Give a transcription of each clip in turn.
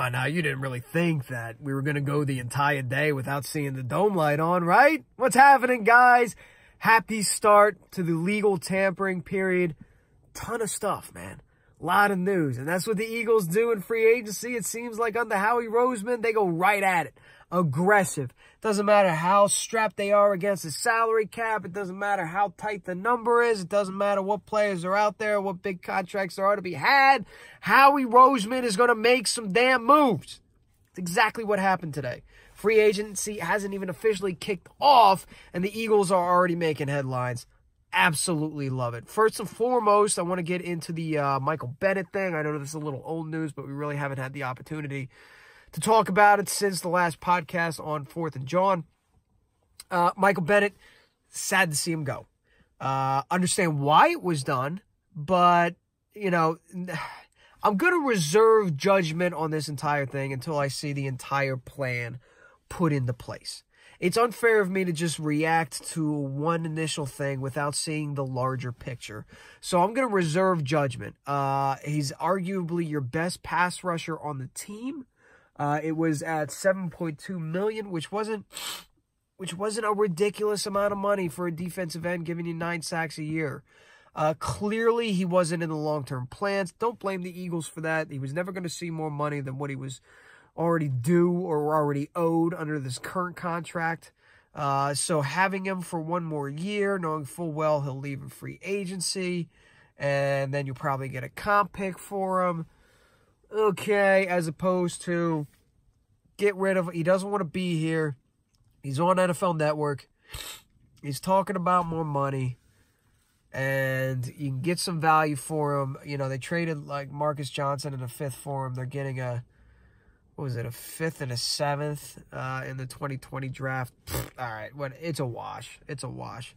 Now, you didn't really think that we were going to go the entire day without seeing the dome light on, right? What's happening, guys? Happy start to the legal tampering period. Ton of stuff, man. A lot of news. And that's what the Eagles do in free agency. It seems like under Howie Roseman, they go right at it. Aggressive. Doesn't matter how strapped they are against the salary cap. It doesn't matter how tight the number is. It doesn't matter what players are out there, what big contracts there are to be had. Howie Roseman is going to make some damn moves. It's exactly what happened today. Free agency hasn't even officially kicked off, and the Eagles are already making headlines. Absolutely love it. First and foremost, I want to get into the Michael Bennett thing. I know this is a little old news, but we really haven't had the opportunity to talk about it since the last podcast on 4th and John. Michael Bennett, sad to see him go. Understand why it was done, but, you know, I'm going to reserve judgment on this entire thing until I see the entire plan put into place. It's unfair of me to just react to one initial thing without seeing the larger picture. So I'm going to reserve judgment. He's arguably your best pass rusher on the team. It was at $7.2 million, which wasn't a ridiculous amount of money for a defensive end giving you 9 sacks a year. Clearly, he wasn't in the long-term plans. Don't blame the Eagles for that. He was never going to see more money than what he was already due or already owed under this current contract. So having him for one more year, knowing full well he'll leave in free agency, and then you'll probably get a comp pick for him. Okay, as opposed to get rid of, he doesn't want to be here. He's on NFL Network. He's talking about more money. And you can get some value for him. You know, they traded like Marcus Johnson and a 5th for him. They're getting a 5th and a 7th in the 2020 draft. All right, it's a wash. It's a wash.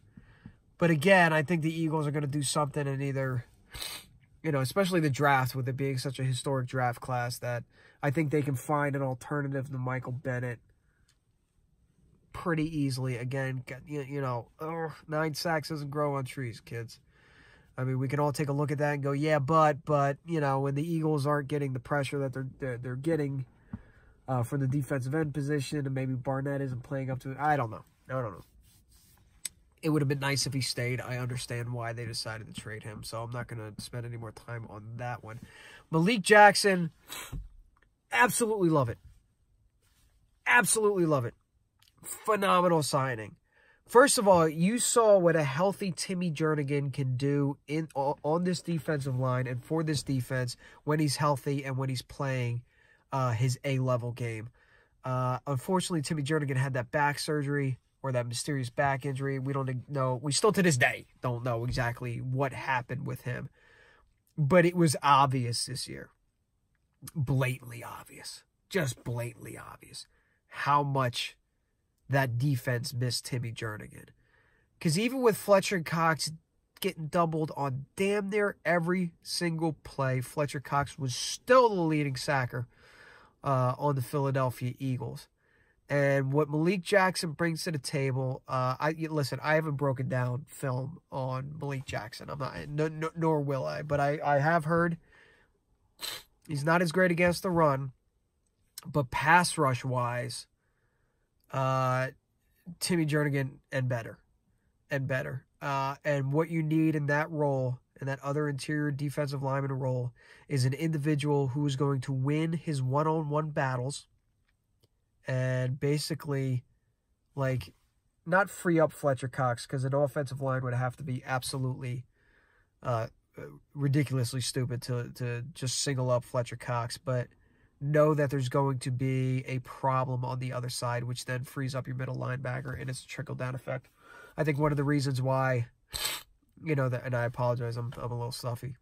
But again, I think the Eagles are going to do something and either, you know, especially the draft, with it being such a historic draft class, that I think they can find an alternative to Michael Bennett pretty easily. Again, you know, 9 sacks doesn't grow on trees, kids. I mean, we can all take a look at that and go, yeah, but you know, when the Eagles aren't getting the pressure that they're getting from the defensive end position, and maybe Barnett isn't playing up to it, I don't know. It would have been nice if he stayed. I understand why they decided to trade him, so I'm not going to spend any more time on that one. Malik Jackson, absolutely love it. Absolutely love it. Phenomenal signing. First of all, you saw what a healthy Timmy Jernigan can do on this defensive line and for this defense when he's healthy and when he's playing his A-level game. Unfortunately, Timmy Jernigan had that back surgery, or that mysterious back injury. We don't know. We still to this day don't know exactly what happened with him. But it was obvious this year. Blatantly obvious. Just blatantly obvious how much that defense missed Timmy Jernigan. Because even with Fletcher Cox getting doubled on damn near every single play, Fletcher Cox was still the leading sacker on the Philadelphia Eagles. And what Malik Jackson brings to the table, listen, I haven't broken down film on Malik Jackson. I'm not, nor will I. But I have heard he's not as great against the run, but pass rush wise, Timmy Jernigan and better. And what you need in that role, in that other interior defensive lineman role, is an individual who is going to win his one-on-one battles. And basically, like, not free up Fletcher Cox, because an offensive line would have to be absolutely ridiculously stupid to just single up Fletcher Cox, but know that there's going to be a problem on the other side, which then frees up your middle linebacker, and it's a trickle-down effect. I think one of the reasons why, you know, and I apologize, I'm a little stuffy,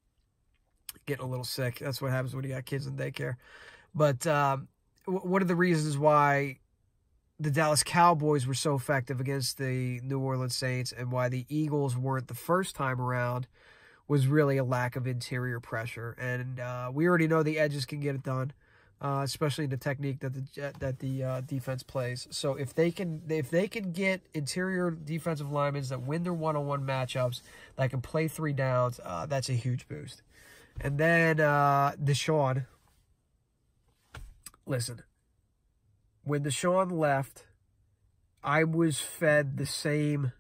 getting a little sick. That's what happens when you got kids in daycare. But one of the reasons why the Dallas Cowboys were so effective against the New Orleans Saints and why the Eagles weren't the first time around was really a lack of interior pressure. And we already know the edges can get it done, especially in the technique that the defense plays. So if they can get interior defensive linemen that win their one-on-one matchups, that can play 3 downs, that's a huge boost. And then Deshaun, listen, when Deshaun left, I was fed the same,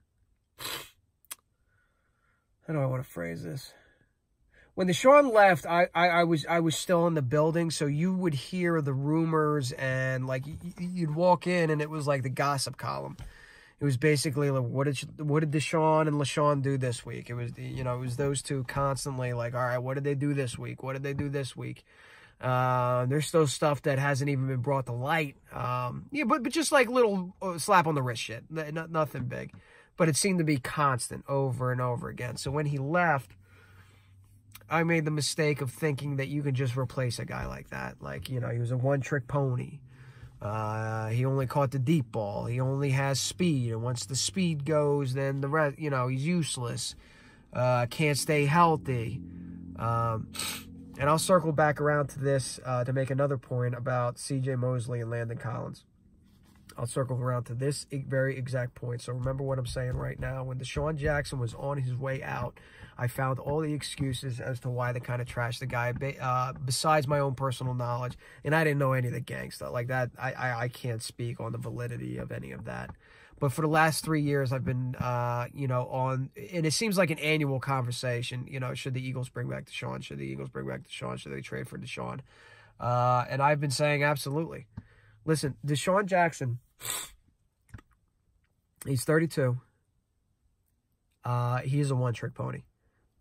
how do I want to phrase this? When Deshaun left, I was still in the building, so you would hear the rumors, and like you'd walk in and it was like the gossip column. It was basically like, what did Deshaun and LaShawn do this week? It was, you know, it was those two constantly like, all right, what did they do this week? What did they do this week? There's still stuff that hasn't even been brought to light. Yeah, but just like little slap on the wrist shit, nothing big. But it seemed to be constant over and over again. So when he left, I made the mistake of thinking that you can just replace a guy like that. Like, you know, he was a one-trick pony. He only caught the deep ball. He only has speed. And once the speed goes, then the rest, you know, he's useless. Can't stay healthy. And I'll circle back around to this to make another point about C.J. Mosley and Landon Collins. I'll circle around to this very exact point. So remember what I'm saying right now. When Deshaun Jackson was on his way out, I found all the excuses as to why they kind of trashed the guy, besides my own personal knowledge. And I didn't know any of the gang stuff. Like that, I can't speak on the validity of any of that. But for the last 3 years, I've been, you know, on, and it seems like an annual conversation, you know, should the Eagles bring back Deshaun? Should the Eagles bring back Deshaun? Should they trade for Deshaun? And I've been saying absolutely. Listen, Deshaun Jackson, he's 32. He is a one-trick pony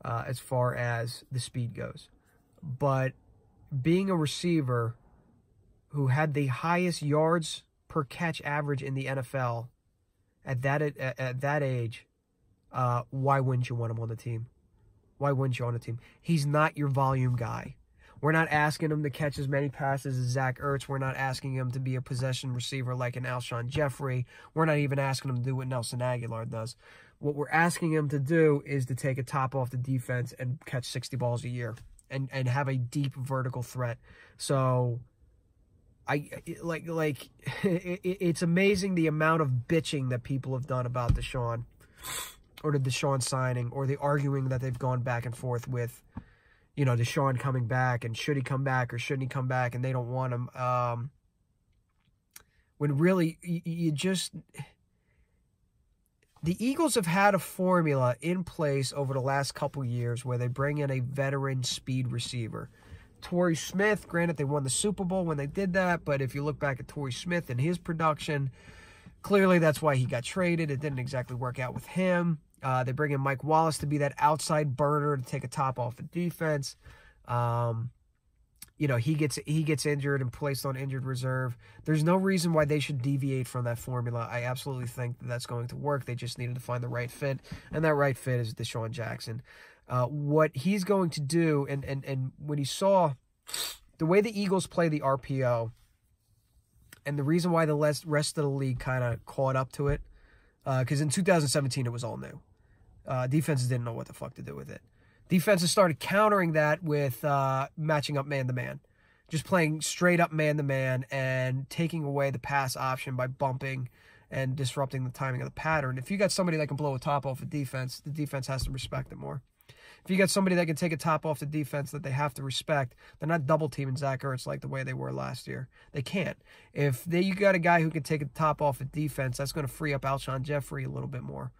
as far as the speed goes. But being a receiver who had the highest yards per catch average in the NFL at that age, why wouldn't you want him on the team? Why wouldn't you on the team? He's not your volume guy. We're not asking him to catch as many passes as Zach Ertz. We're not asking him to be a possession receiver like an Alshon Jeffrey. We're not even asking him to do what Nelson Aguilar does. What we're asking him to do is to take a top off the defense and catch 60 balls a year and have a deep vertical threat. So it's amazing the amount of bitching that people have done about Deshaun or the Deshaun signing or the arguing that they've gone back and forth with, you know, Deshaun coming back and should he come back or shouldn't he come back, and they don't want him. When really you just, the Eagles have had a formula in place over the last couple years where they bring in a veteran speed receiver. Torrey Smith, granted they won the Super Bowl when they did that, but if you look back at Torrey Smith and his production, clearly that's why he got traded. It didn't exactly work out with him. They bring in Mike Wallace to be that outside burner to take a top off the defense. You know, he gets injured and placed on injured reserve. There's no reason why they should deviate from that formula. I absolutely think that that's going to work. They just needed to find the right fit, and that right fit is Deshaun Jackson. What he's going to do, and when he saw the way the Eagles play the RPO, and the reason why the rest of the league kind of caught up to it, because in 2017 it was all new. Defenses didn't know what the fuck to do with it. Defenses started countering that with matching up man-to-man. Just playing straight-up man-to-man and taking away the pass option by bumping and disrupting the timing of the pattern. If you got somebody that can blow a top off the defense has to respect it more. If you got somebody that can take a top off the defense that they have to respect, they're not double-teaming Zach Ertz like the way they were last year. They can't. If you got a guy who can take a top off the defense, that's going to free up Alshon Jeffrey a little bit more.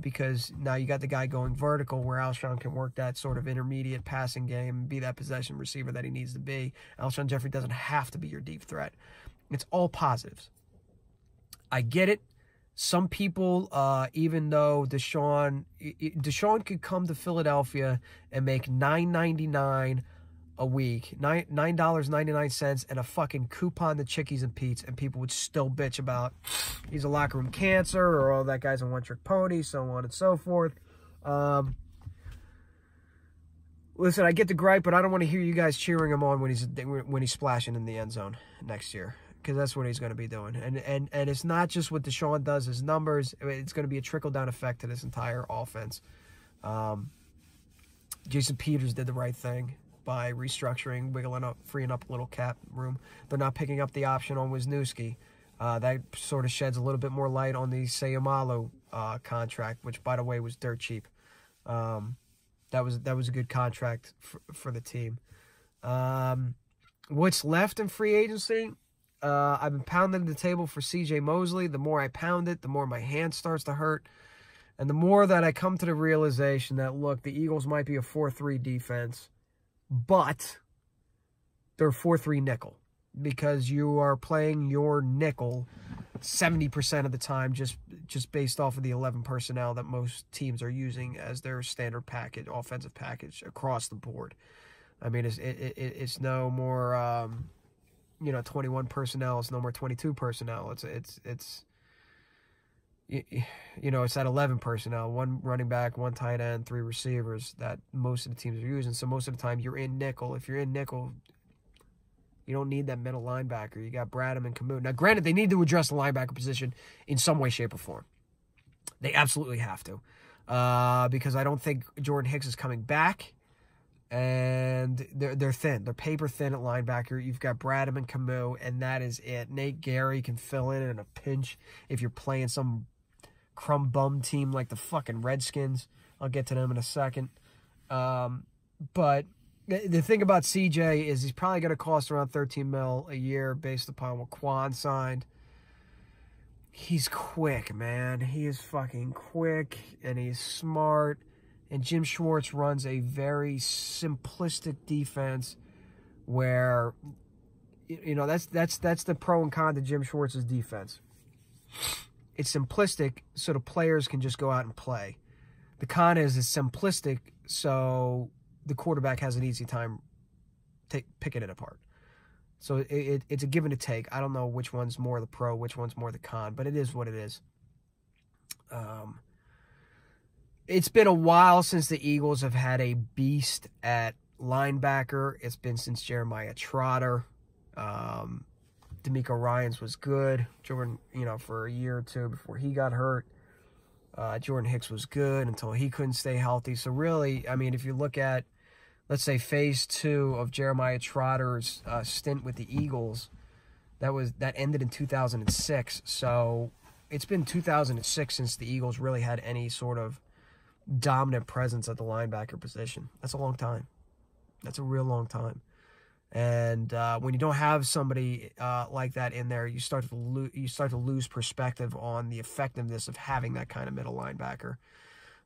Because now you got the guy going vertical where Alshon can work that sort of intermediate passing game and be that possession receiver that he needs to be. Alshon Jeffrey doesn't have to be your deep threat. It's all positives. I get it. Some people, even though Deshaun could come to Philadelphia and make $9.99 a week, $9.99 and a fucking coupon to Chickies and Pete's, and people would still bitch about he's a locker room cancer or oh, that guy's a one-trick pony, so on and so forth. Listen, I get the gripe, but I don't want to hear you guys cheering him on when he's splashing in the end zone next year, because that's what he's going to be doing. And it's not just what Deshaun does, his numbers. It's going to be a trickle-down effect to this entire offense. Jason Peters did the right thing by restructuring, wiggling up, freeing up a little cap room. They're not picking up the option on Wisniewski. That sort of sheds a little bit more light on the Sayamalu contract, which, by the way, was dirt cheap. That was a good contract for the team. What's left in free agency? I've been pounding the table for C.J. Mosley. The more I pound it, the more my hand starts to hurt. And the more that I come to the realization that, look, the Eagles might be a 4-3 defense, but they're 4-3 nickel. Because you are playing your nickel 70% of the time just based off of the 11 personnel that most teams are using as their standard package, offensive package across the board. I mean, it's no more, 21 personnel. It's no more 22 personnel. It's that 11 personnel, 1 running back, 1 tight end, 3 receivers that most of the teams are using. So most of the time you're in nickel. If you're in nickel, you don't need that middle linebacker. You got Bradham and Camus. Now, granted, they need to address the linebacker position in some way, shape, or form. They absolutely have to. Because I don't think Jordan Hicks is coming back. And they're thin. They're paper thin at linebacker. You've got Bradham and Camus, and that is it. Nate Gary can fill in a pinch if you're playing some crumb bum team like the fucking Redskins. I'll get to them in a second. But the thing about CJ is he's probably going to cost around $13 million a year based upon what Quan signed. He's quick, man. He is fucking quick, and he's smart. And Jim Schwartz runs a very simplistic defense where, that's the pro and con to Jim Schwartz's defense. It's simplistic so the players can just go out and play. The con is it's simplistic so the quarterback has an easy time picking it apart. So it's a give and a take. I don't know which one's more the pro, which one's more the con, but it is what it is. It's been a while since the Eagles have had a beast at linebacker. It's been since Jeremiah Trotter. D'Amico Ryans was good. Jordan, for a year or two before he got hurt. Jordan Hicks was good until he couldn't stay healthy. So really, I mean, if you look at, let's say, phase 2 of Jeremiah Trotter's stint with the Eagles, that ended in 2006. So it's been 2006 since the Eagles really had any sort of dominant presence at the linebacker position. That's a long time. That's a real long time. And when you don't have somebody like that in there, you start to lose perspective on the effectiveness of having that kind of middle linebacker.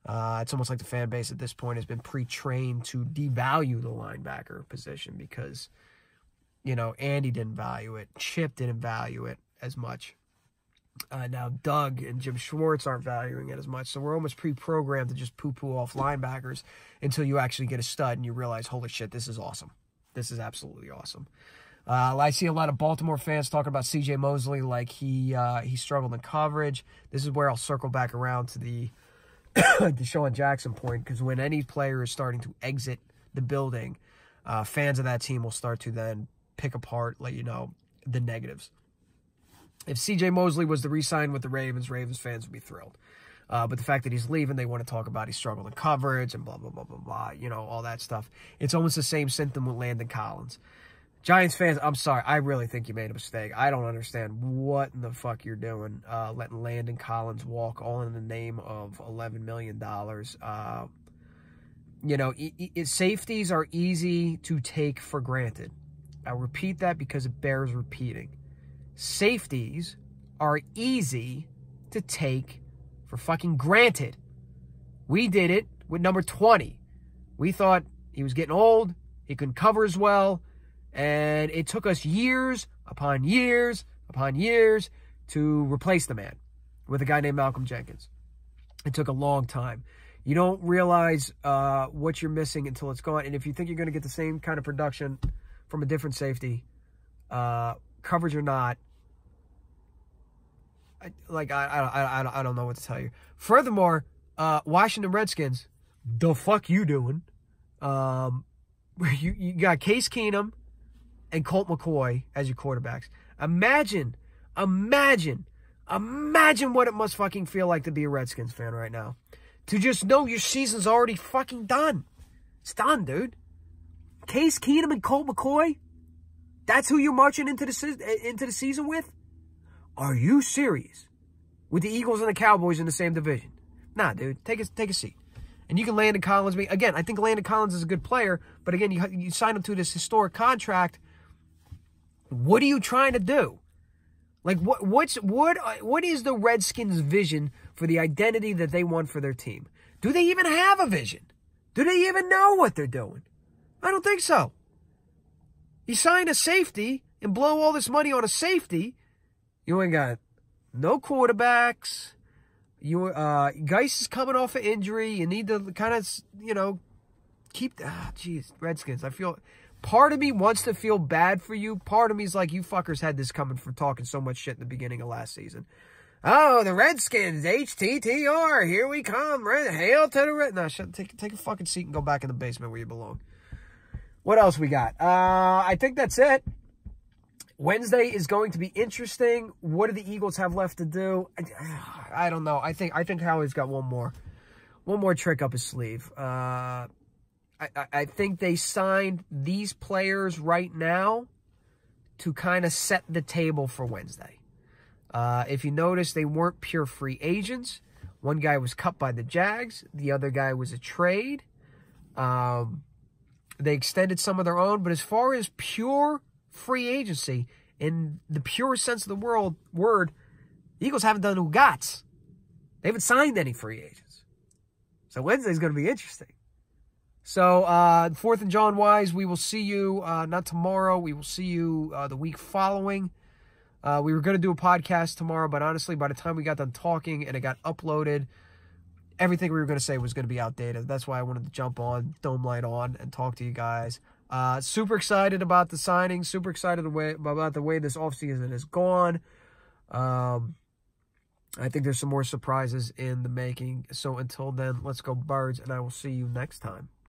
It's almost like the fan base at this point has been pre-trained to devalue the linebacker position because, Andy didn't value it. Chip didn't value it as much. Now Doug and Jim Schwartz aren't valuing it as much, so we're almost pre-programmed to just poo-poo off linebackers until you actually get a stud and you realize, holy shit, this is awesome. This is absolutely awesome. I see a lot of Baltimore fans talking about C.J. Mosley like he struggled in coverage. This is where I'll circle back around to the Deshaun Jackson point, because when any player is starting to exit the building, fans of that team will start to then pick apart, the negatives. If C.J. Mosley was to re-sign with the Ravens fans would be thrilled. But the fact that he's leaving, they want to talk about he struggled in coverage and blah, blah, blah, blah, blah, all that stuff. It's almost the same symptom with Landon Collins. Giants fans, I'm sorry. I really think you made a mistake. I don't understand what in the fuck you're doing, letting Landon Collins walk all in the name of $11 million. Safeties are easy to take for granted. I repeat that because it bears repeating. Safeties are easy to take for fucking granted. We did it with number 20. We thought he was getting old, he couldn't cover as well, and it took us years upon years upon years to replace the man with a guy named Malcolm Jenkins. It took a long time. You don't realize what you're missing until it's gone, and if you think you're going to get the same kind of production from a different safety, coverage or not, I don't know what to tell you. Furthermore, Washington Redskins, the fuck you doing? You got Case Keenum and Colt McCoy as your quarterbacks. Imagine what it must fucking feel like to be a Redskins fan right now. To just know your season's already fucking done. It's done, dude. Case Keenum and Colt McCoy? That's who you're marching into the season with? Are you serious? With the Eagles and the Cowboys in the same division? Nah, dude. Take a seat. And you can Landon Collins. Again, I think Landon Collins is a good player. But again, you sign him to this historic contract. What are you trying to do? Like, what is the Redskins' vision for the identity that they want for their team? Do they even have a vision? Do they even know what they're doing? I don't think so. You sign a safety and blow all this money on a safety, you ain't got no quarterbacks. Geis is coming off an injury. You need to kind of, keep... Redskins. I feel... Part of me wants to feel bad for you. Part of me is like, you fuckers had this coming for talking so much shit in the beginning of last season. Oh, the Redskins, HTTR, here we come. Hail to the Red... No, take a fucking seat and go back in the basement where you belong. What else we got? I think that's it. Wednesday is going to be interesting. What do the Eagles have left to do? I don't know. I think Howie's got one more trick up his sleeve. I think they signed these players right now to kind of set the table for Wednesday. If you notice, they weren't pure free agents. One guy was cut by the Jags. The other guy was a trade. They extended some of their own. But as far as pure free agency, in the purest sense of the word, the Eagles haven't done ugats. They haven't signed any free agents. So Wednesday's going to be interesting. So, 4th and John Wise, we will see you, not tomorrow, we will see you the week following. We were going to do a podcast tomorrow, but honestly, by the time we got done talking and it got uploaded, everything we were going to say was going to be outdated. That's why I wanted to jump on, Dome Light on, and talk to you guys. Super excited about the signing, super excited about the way this offseason has gone. I think there's some more surprises in the making. So until then, let's go Birds, and I will see you next time.